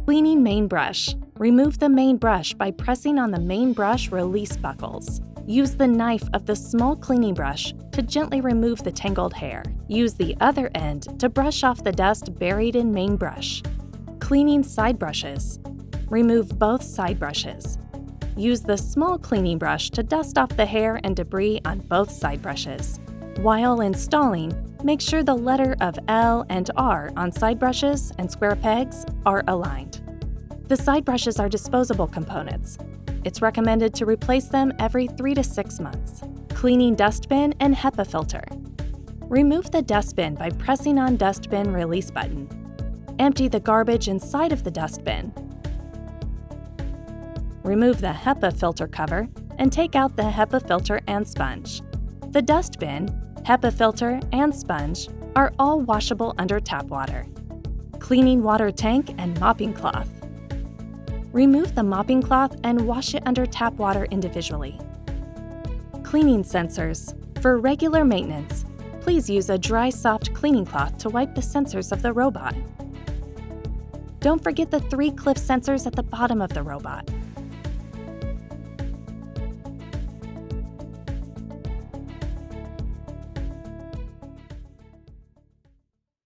Cleaning main brush. Remove the main brush by pressing on the main brush release buckles. Use the knife of the small cleaning brush to gently remove the tangled hair. Use the other end to brush off the dust buried in main brush. Cleaning side brushes. Remove both side brushes. Use the small cleaning brush to dust off the hair and debris on both side brushes. While installing, make sure the letter of L and R on side brushes and square pegs are aligned. The side brushes are disposable components. It's recommended to replace them every 3 to 6 months. Cleaning dustbin and HEPA filter. Remove the dustbin by pressing on dustbin release button. Empty the garbage inside of the dustbin. Remove the HEPA filter cover and take out the HEPA filter and sponge. The dustbin, HEPA filter, and sponge are all washable under tap water. Cleaning water tank and mopping cloth. Remove the mopping cloth and wash it under tap water individually. Cleaning sensors. For regular maintenance, please use a dry, soft cleaning cloth to wipe the sensors of the robot. Don't forget the 3 clip sensors at the bottom of the robot.